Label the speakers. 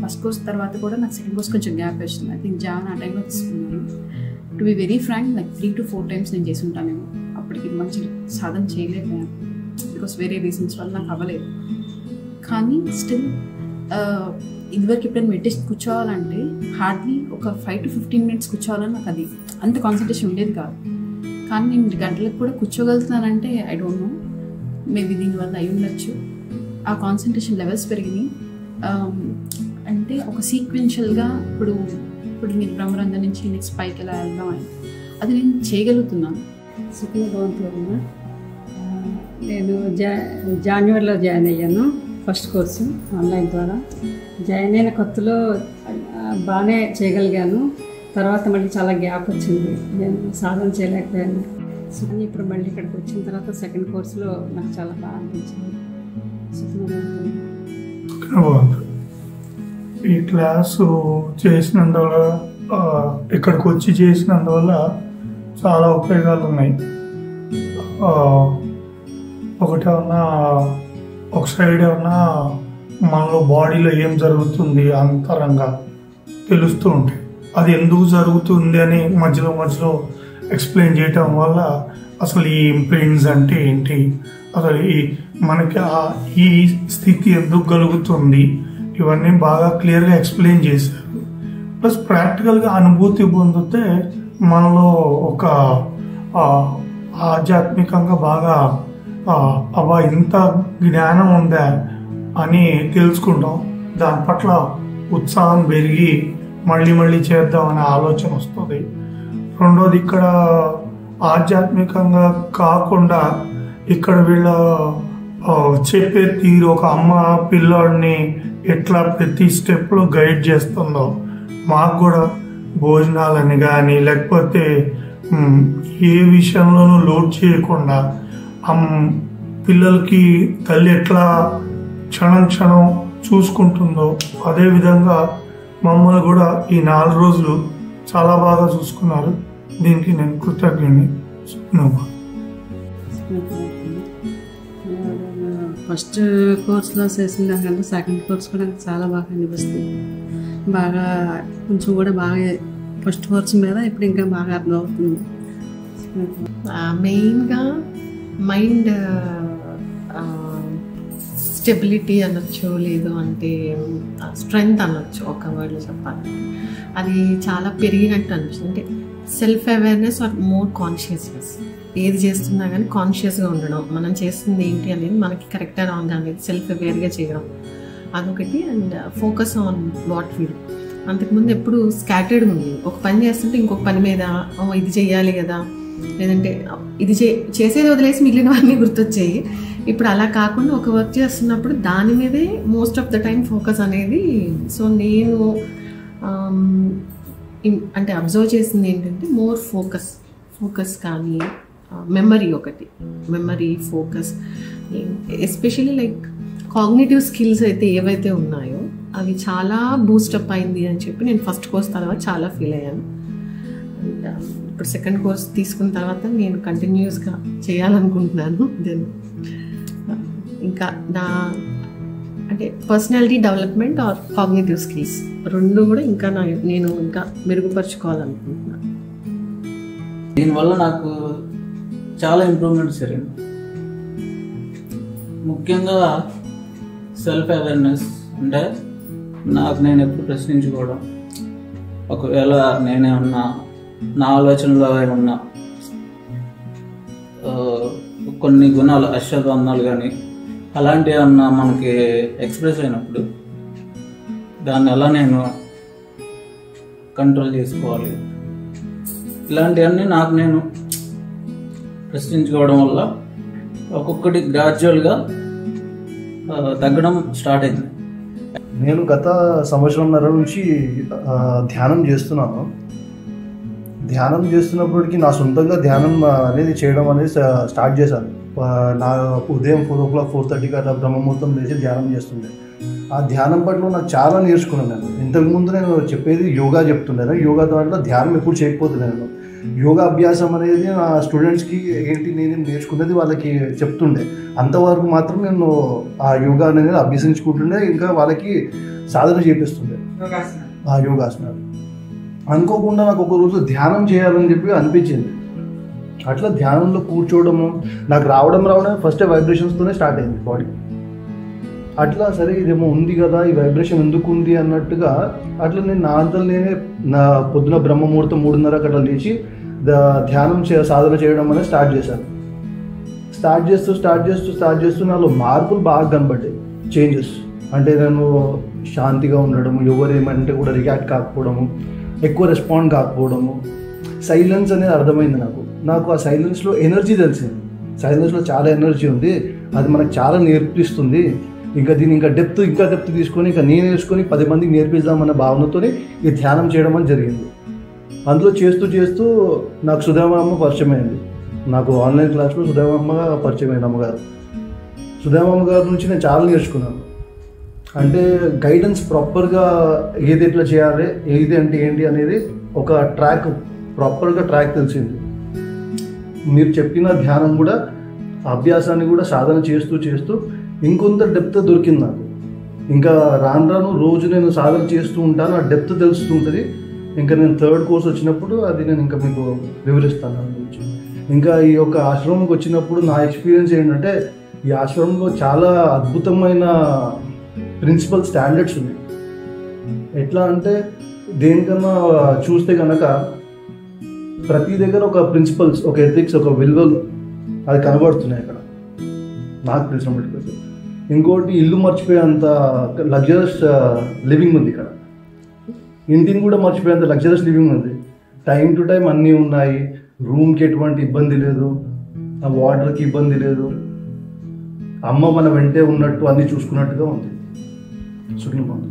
Speaker 1: First course తర్వాత కూడా నాకు సెకండ్ కోర్స్ కొంచెం గ్యాప్ వచ్చింది. ఐ థింక్ జాన్ ఆ టైంలో తీసుకున్నాను. To be very frank, like 3 to 4 times నేను చేసి ఉంటానేమో. అప్పటికి మంచి సాధన చేయలేకపోయాను బికాస్ వేరే రీజన్స్ వల్ల నాకు అవ్వలేదు. కానీ స్టిల్ ఇదివరకు ఎప్పుడైనా మెడిటేషన్ కూర్చోవాలంటే హార్డ్లీ ఒక 5 to 15 minutes కూర్చోవాలని నాకు అది అంత కాన్సన్ట్రేషన్ ఉండేది కాదు. కానీ నేను గంటలకు కూడా కూర్చోగలుగుతున్నానంటే ఐ డోంట్ నో, మేబీ దీనివల్ల అయి ఉండొచ్చు. ఆ కాన్సన్ట్రేషన్ లెవెల్స్ పెరిగినాయి. అంటే ఒక సీక్వెన్షియల్గా ఇప్పుడు నేను బ్రహ్మరంధ్రం నుంచి నెక్స్ట్ పైకి ఎలా వెళ్దాం అని అది నేను చేయగలుగుతున్నాను.
Speaker 2: సుఖంగా బాగుంటుందమ్మా. నేను జాన్యువరిలో జాయిన్ అయ్యాను ఫస్ట్ కోర్సు ఆన్లైన్ ద్వారా. జాయిన్ అయిన కొత్తలో బాగానే చేయగలిగాను. తర్వాత మళ్ళీ చాలా గ్యాప్ వచ్చింది, నేను సాధన చేయలేకపోయాను. సుఖంగా ఇప్పుడు మళ్ళీ ఇక్కడికి వచ్చిన తర్వాత సెకండ్ కోర్సులో నాకు చాలా బాగా అనిపించింది. సుఖంగా
Speaker 3: బాగుంది. ఈ క్లాసు చేసినందువల్ల, ఇక్కడికి వచ్చి చేసినందువల్ల చాలా ఉపయోగాలు ఉన్నాయి. ఒకటి ఏమన్నా ఒక సైడ్ ఏమన్నా మనలో బాడీలో ఏం జరుగుతుంది అంతరంగా తెలుస్తూ ఉంటాయి. అది ఎందుకు జరుగుతుంది అని మధ్యలో ఎక్స్ప్లెయిన్ చేయటం వల్ల అసలు ఈ ఇంప్రెన్స్ అంటే ఏంటి, అసలు మనకి ఈ స్థితి ఎందుకు కలుగుతుంది, ఇవన్నీ బాగా క్లియర్గా ఎక్స్ప్లెయిన్ చేశారు. ప్లస్ ప్రాక్టికల్గా అనుభూతి పొందితే మనలో ఒక ఆధ్యాత్మికంగా బాగా అబ్బా ఇంత జ్ఞానం ఉందా అని తెలుసుకుంటాం. దాని పట్ల ఉత్సాహం పెరిగి మళ్ళీ చేద్దామనే ఆలోచన వస్తుంది. రెండోది, ఇక్కడ ఆధ్యాత్మికంగా కాకుండా ఇక్కడ వీళ్ళ చెప్పే తీరు, ఒక అమ్మ పిల్లాడిని ఎట్లా ప్రతి స్టెప్లో గైడ్ చేస్తుందో, మాకు కూడా భోజనాలని కానీ లేకపోతే ఏ విషయంలోనూ లోడ్ చేయకుండా పిల్లలకి తల్లి ఎట్లా క్షణం చూసుకుంటుందో అదేవిధంగా మమ్మల్ని కూడా ఈ 4 రోజులు చాలా బాగా చూసుకున్నారు. దీనికి నేను కృతజ్ఞుడిని.
Speaker 2: ఫస్ట్ కోర్సులో చేసిన దానికంటే సెకండ్ కోర్స్ కూడా చాలా బాగా అనిపిస్తుంది. బాగా కొంచెం కూడా బాగా ఫస్ట్ కోర్స్ మీద ఇప్పుడు ఇంకా బాగా అర్థమవుతుంది.
Speaker 4: మెయిన్గా మైండ్ స్టెబిలిటీ అనొచ్చు, లేదు అంటే స్ట్రెంగ్త్ అనొచ్చు, ఒక వర్డ్లో చెప్పాలి. అది చాలా పెరిగినట్టు అనిపిస్తుంది. అంటే self awareness are more consciousness. ఏది చేస్తున్నా కానీ కాన్షియస్గా ఉండడం, మనం చేస్తుంది ఏంటి అనేది మనకి కరెక్ట్గా రాంగ్ అనేది సెల్ఫ్ అవేర్గా చేయడం అదొకటి. And focus on what we. అంతకుముందు ఎప్పుడు స్కాటర్డ్ ఉంది, ఒక పని చేస్తుంటే ఇంకొక పని మీద ఇది చెయ్యాలి కదా, లేదంటే ఇది చేసేది వదిలేసి మిగిలినవన్నీ గుర్తొచ్చాయి. ఇప్పుడు అలా కాకుండా ఒక వర్క్ చేస్తున్నప్పుడు దాని మీదే most of the time focus అనేది. సో నేను అంటే అబ్జర్వ్ చేసింది ఏంటంటే మోర్ ఫోకస్ కానీ మెమరీ, ఒకటి memory, focus, especially like cognitive skills అయితే ఏవైతే ఉన్నాయో అవి చాలా బూస్టప్ అయింది అని చెప్పి నేను ఫస్ట్ కోర్స్ తర్వాత చాలా ఫీల్ అయ్యాను. అండ్ ఇప్పుడు సెకండ్ కోర్స్ తీసుకున్న తర్వాత నేను కంటిన్యూస్గా చేయాలనుకుంటున్నాను. దెన్ ఇంకా నా అంటే personality development or cognitive skills రెండు కూడా ఇంకా నేను ఇంకా మెరుగుపరుచుకోవాలనుకుంటున్నాను.
Speaker 5: దీనివల్ల నాకు చాలా ఇంప్రూవ్మెంట్స్ జరిగింది. ముఖ్యంగా సెల్ఫ్ అవేర్నెస్, అంటే నాకు నేను ఎప్పుడు ప్రశ్నించుకోవడం, ఒకవేళ నేనే ఉన్నా నా ఆలోచనలో ఏమన్నా కొన్ని గుణాలు అశ్వద్వందాలు కానీ అలాంటివి ఏమన్నా మనకి ఎక్స్ప్రెస్ అయినప్పుడు దాన్ని ఎలా నేను కంట్రోల్ చేసుకోవాలి, ఇలాంటివన్నీ నాకు నేను ప్రశ్నించుకోవడం వల్ల ఒక్కొక్కటి గ్రాడ్యువల్గా తగ్గడం స్టార్ట్ అయింది.
Speaker 6: నేను గత సంవత్సరంన్నర నుంచి ధ్యానం చేస్తున్నాను. ధ్యానం చేస్తున్నప్పటికీ నా సొంతంగా ధ్యానం అనేది చేయడం అనేది స్టార్ట్ చేశాను. నా ఉదయం 4 o'clock 4:30 అట్లా బ్రహ్మముహూర్తం లేచి ధ్యానం చేస్తుండే. ఆ ధ్యానం పట్ల నాకు చాలా నేర్చుకున్నాను. నేను ఇంతకుముందు నేను చెప్పేది యోగా చెప్తుండే, యోగా దాంట్లో ధ్యానం ఎప్పుడు చేయకపోతున్నాను. యోగా అభ్యాసం అనేది నా స్టూడెంట్స్కి ఏంటి నేను నేర్చుకున్నది వాళ్ళకి చెప్తుండే. అంతవరకు మాత్రం నేను ఆ యోగా అనేది అభ్యసించుకుంటుండే, ఇంకా వాళ్ళకి సాధన చేపిస్తుండే ఆ యోగాసనాలు. అనుకోకుండా నాకు ఒక రోజు ధ్యానం చేయాలని చెప్పి అనిపించింది. అట్లా ధ్యానంలో కూర్చోవడము నాకు రావడమే ఫస్ట్ వైబ్రేషన్స్తోనే స్టార్ట్ అయింది బాడీ. అట్లా సరే ఇదేమో ఉంది కదా, ఈ వైబ్రేషన్ ఎందుకు ఉంది అన్నట్టుగా అట్లా నేను నా అంతలో నేనే నా పొద్దున బ్రహ్మముహూర్తం 3:30 అట్లా లేచి ధ్యానం సాధన చేయడం అనేది స్టార్ట్ చేశాను. స్టార్ట్ చేస్తూ నాలో మార్పులు బాగా కనబడ్డాయి, చేంజెస్. అంటే నేను శాంతిగా ఉండడము, ఎవరేమంటే కూడా రియాక్ట్ కాకపోవడము, ఎక్కువ రెస్పాండ్ కాకపోవడము, సైలెన్స్ అనేది అర్థమైంది నాకు ఆ సైలెన్స్లో ఎనర్జీ తెలిసింది. సైలెన్స్లో చాలా ఎనర్జీ ఉంది, అది మనకు చాలా నేర్పిస్తుంది. ఇంకా దీన్ని ఇంకా డెప్త్ తీసుకొని ఇంకా నేను నేర్చుకొని 10 మందికి నేర్పిద్దామన్న భావనతో ఈ ధ్యానం చేయడం అని జరిగింది. అందులో చేస్తూ నాకు సుధామమ్మ పరిచయం అయింది. నాకు ఆన్లైన్ క్లాస్లో సుధామమ్మ పరిచయం అయింది. సుధామమ్మ గారి నుంచి నేను చాలా నేర్చుకున్నాను. అంటే గైడెన్స్ ప్రాపర్గా ఏది ఎట్లా చేయాలి, ఏది అంటే ఏంటి అనేది ఒక ప్రాపర్గా ట్రాక్ తెలిసింది. మీరు చెప్పిన ధ్యానం కూడా అభ్యాసాన్ని కూడా సాధన చేస్తూ ఇంకొంత డెప్త్ దొరికింది నాకు. ఇంకా రాను రోజు నేను సాధన చేస్తూ ఉంటాను, ఆ డెప్త్ తెలుస్తూ ఉంటుంది. ఇంకా నేను 3rd కోర్స్ వచ్చినప్పుడు అది నేను ఇంకా మీకు వివరిస్తాను దాని గురించి. ఇంకా ఈ యొక్క ఆశ్రమంకి వచ్చినప్పుడు నా ఎక్స్పీరియన్స్ ఏంటంటే, ఈ ఆశ్రమంలో చాలా అద్భుతమైన ప్రిన్సిపల్ స్టాండర్డ్స్ ఉన్నాయి. ఎట్లా అంటే దేనికన్నా చూస్తే కనుక ప్రతి దగ్గర ఒక ప్రిన్సిపల్స్, ఒక ఎథిక్స్, ఒక విలువలు అది కనబడుతున్నాయి ఇక్కడ నాకు తెలిసిన మట్టుకు. ఇంకోటి ఇల్లు మర్చిపోయేంత లగ్జరస్ లివింగ్ ఉంది ఇక్కడ. ఇంటిని కూడా మర్చిపోయేంత లగ్జరస్ లివింగ్ ఉంది. టైం టు టైం అన్నీ ఉన్నాయి. రూమ్కి ఎటువంటి ఇబ్బంది లేదు, ఆ వాటర్కి ఇబ్బంది లేదు. అమ్మ మన వెంటే ఉన్నట్టు అన్నీ చూసుకున్నట్టుగా ఉంది. సుఖంగా ఉంది.